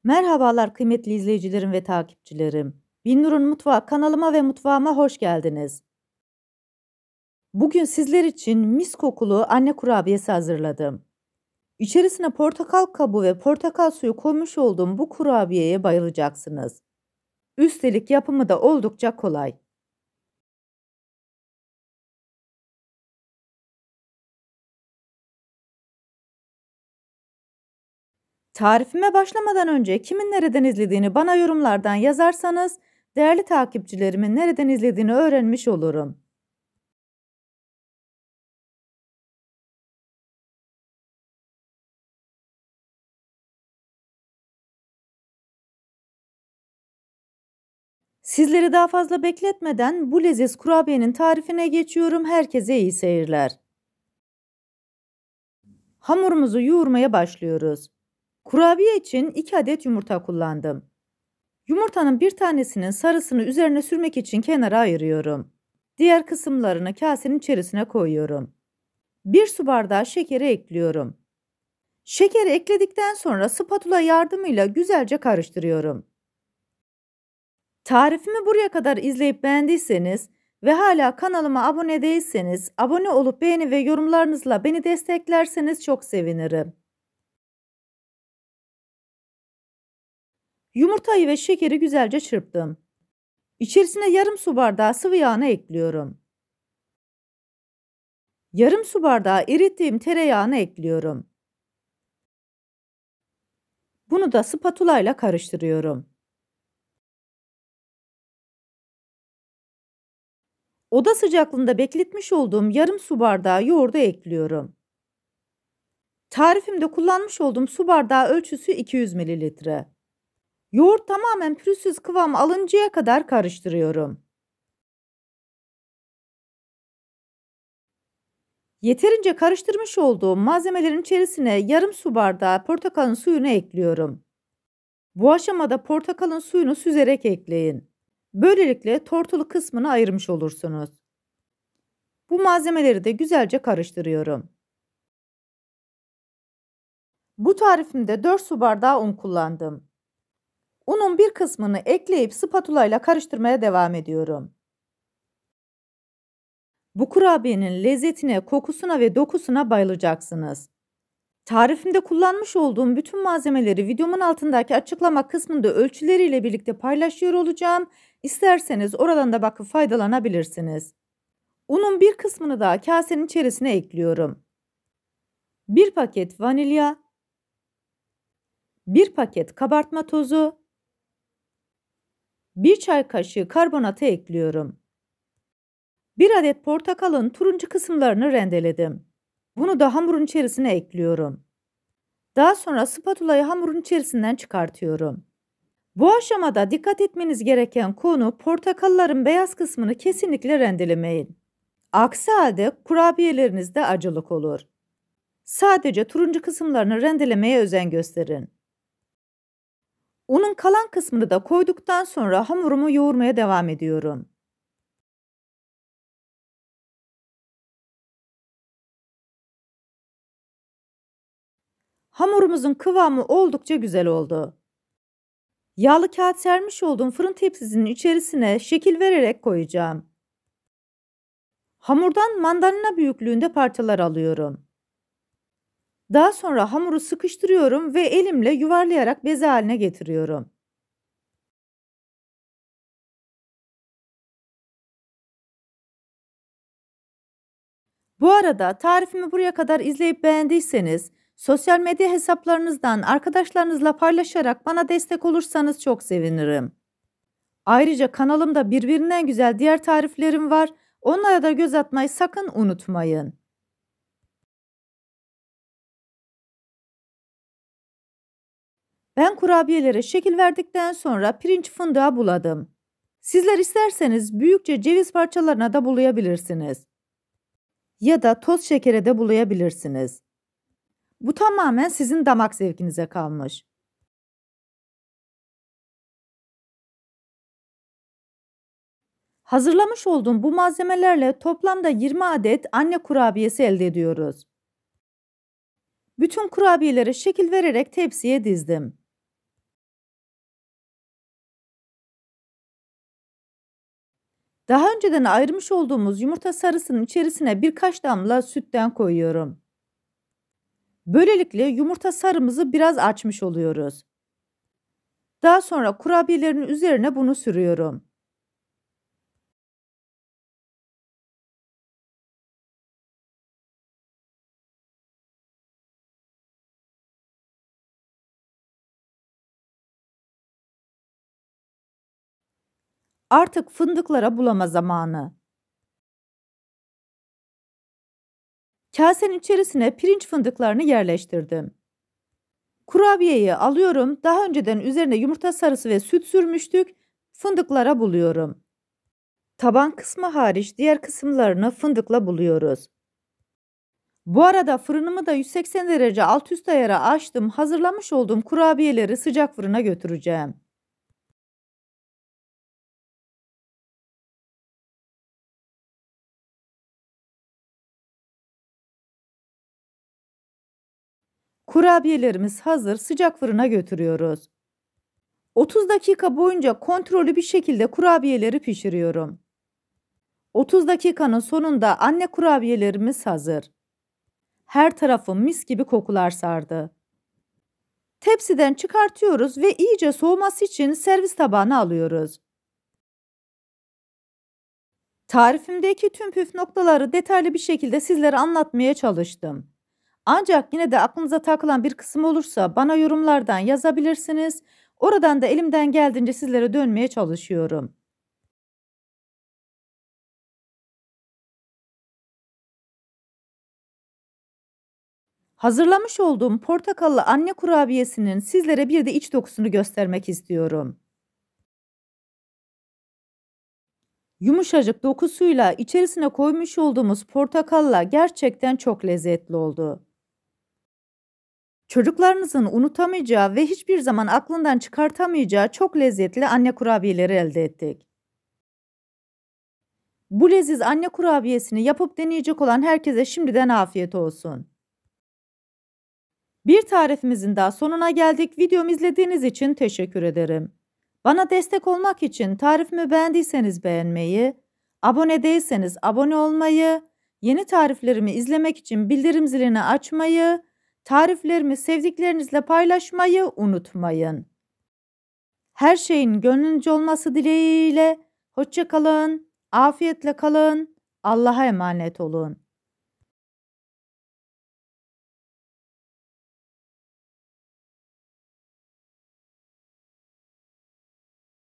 Merhabalar kıymetli izleyicilerim ve takipçilerim. Binnur'un Mutfağı kanalıma ve mutfağıma hoş geldiniz. Bugün sizler için mis kokulu anne kurabiyesi hazırladım. İçerisine portakal kabuğu ve portakal suyu koymuş olduğum bu kurabiyeye bayılacaksınız. Üstelik yapımı da oldukça kolay. Tarifime başlamadan önce kimin nereden izlediğini bana yorumlardan yazarsanız değerli takipçilerimin nereden izlediğini öğrenmiş olurum. Sizleri daha fazla bekletmeden bu leziz kurabiyenin tarifine geçiyorum. Herkese iyi seyirler. Hamurumuzu yoğurmaya başlıyoruz. Kurabiye için 2 adet yumurta kullandım. Yumurtanın bir tanesinin sarısını üzerine sürmek için kenara ayırıyorum. Diğer kısımlarını kasenin içerisine koyuyorum. 1 su bardağı şekeri ekliyorum. Şekeri ekledikten sonra spatula yardımıyla güzelce karıştırıyorum. Tarifimi buraya kadar izleyip beğendiyseniz ve hala kanalıma abone değilseniz abone olup beğeni ve yorumlarınızla beni desteklerseniz çok sevinirim. Yumurtayı ve şekeri güzelce çırptım. İçerisine yarım su bardağı sıvı yağını ekliyorum. Yarım su bardağı erittiğim tereyağını ekliyorum. Bunu da spatula ile karıştırıyorum. Oda sıcaklığında bekletmiş olduğum yarım su bardağı yoğurdu ekliyorum. Tarifimde kullanmış olduğum su bardağı ölçüsü 200 mililitre. Yoğurt tamamen pürüzsüz kıvam alıncaya kadar karıştırıyorum. Yeterince karıştırmış olduğum malzemelerin içerisine yarım su bardağı portakalın suyunu ekliyorum. Bu aşamada portakalın suyunu süzerek ekleyin. Böylelikle tortulu kısmını ayırmış olursunuz. Bu malzemeleri de güzelce karıştırıyorum. Bu tarifimde 4 su bardağı un kullandım. Unun bir kısmını ekleyip spatula ile karıştırmaya devam ediyorum. Bu kurabiyenin lezzetine, kokusuna ve dokusuna bayılacaksınız. Tarifimde kullanmış olduğum bütün malzemeleri videomun altındaki açıklama kısmında ölçüleriyle birlikte paylaşıyor olacağım. İsterseniz oradan da bakıp faydalanabilirsiniz. Unun bir kısmını da kasenin içerisine ekliyorum. 1 paket vanilya, 1 paket kabartma tozu, 1 çay kaşığı karbonatı ekliyorum. 1 adet portakalın turuncu kısımlarını rendeledim. Bunu da hamurun içerisine ekliyorum. Daha sonra spatulayı hamurun içerisinden çıkartıyorum. Bu aşamada dikkat etmeniz gereken konu portakalların beyaz kısmını kesinlikle rendelemeyin. Aksi halde kurabiyelerinizde acılık olur. Sadece turuncu kısımlarını rendelemeye özen gösterin. Unun kalan kısmını da koyduktan sonra hamurumu yoğurmaya devam ediyorum. Hamurumuzun kıvamı oldukça güzel oldu. Yağlı kağıt sermiş olduğum fırın tepsisinin içerisine şekil vererek koyacağım. Hamurdan mandalina büyüklüğünde parçalar alıyorum. Daha sonra hamuru sıkıştırıyorum ve elimle yuvarlayarak beze haline getiriyorum. Bu arada tarifimi buraya kadar izleyip beğendiyseniz sosyal medya hesaplarınızdan arkadaşlarınızla paylaşarak bana destek olursanız çok sevinirim. Ayrıca kanalımda birbirinden güzel diğer tariflerim var. Onlara da göz atmayı sakın unutmayın. Ben kurabiyelere şekil verdikten sonra pirinç fındığa buladım. Sizler isterseniz büyükçe ceviz parçalarına da bulayabilirsiniz. Ya da toz şekere de bulayabilirsiniz. Bu tamamen sizin damak zevkinize kalmış. Hazırlamış olduğum bu malzemelerle toplamda 20 adet anne kurabiyesi elde ediyoruz. Bütün kurabiyelere şekil vererek tepsiye dizdim. Daha önceden ayırmış olduğumuz yumurta sarısının içerisine birkaç damla sütten koyuyorum. Böylelikle yumurta sarımızı biraz açmış oluyoruz. Daha sonra kurabiyelerin üzerine bunu sürüyorum. Artık fındıklara bulama zamanı. Kasenin içerisine pirinç fındıklarını yerleştirdim. Kurabiyeyi alıyorum. Daha önceden üzerine yumurta sarısı ve süt sürmüştük. Fındıklara buluyorum. Taban kısmı hariç diğer kısımlarını fındıkla buluyoruz. Bu arada fırınımı da 180 derece alt üst ayara açtım. Hazırlamış olduğum kurabiyeleri sıcak fırına götüreceğim. Kurabiyelerimiz hazır, sıcak fırına götürüyoruz. 30 dakika boyunca kontrollü bir şekilde kurabiyeleri pişiriyorum. 30 dakikanın sonunda anne kurabiyelerimiz hazır. Her tarafı mis gibi kokular sardı. Tepsiden çıkartıyoruz ve iyice soğuması için servis tabağına alıyoruz. Tarifimdeki tüm püf noktaları detaylı bir şekilde sizlere anlatmaya çalıştım. Ancak yine de aklınıza takılan bir kısım olursa bana yorumlardan yazabilirsiniz. Oradan da elimden geldiğince sizlere dönmeye çalışıyorum. Hazırlamış olduğum portakallı anne kurabiyesinin sizlere bir de iç dokusunu göstermek istiyorum. Yumuşacık dokusuyla içerisine koymuş olduğumuz portakalla gerçekten çok lezzetli oldu. Çocuklarınızın unutamayacağı ve hiçbir zaman aklından çıkartamayacağı çok lezzetli anne kurabiyeleri elde ettik. Bu leziz anne kurabiyesini yapıp deneyecek olan herkese şimdiden afiyet olsun. Bir tarifimizin daha sonuna geldik. Videomu izlediğiniz için teşekkür ederim. Bana destek olmak için tarifimi beğendiyseniz beğenmeyi, abone değilseniz abone olmayı, yeni tariflerimi izlemek için bildirim zilini açmayı, tariflerimi sevdiklerinizle paylaşmayı unutmayın. Her şeyin gönlünüzce olması dileğiyle, hoşça kalın, afiyetle kalın, Allah'a emanet olun.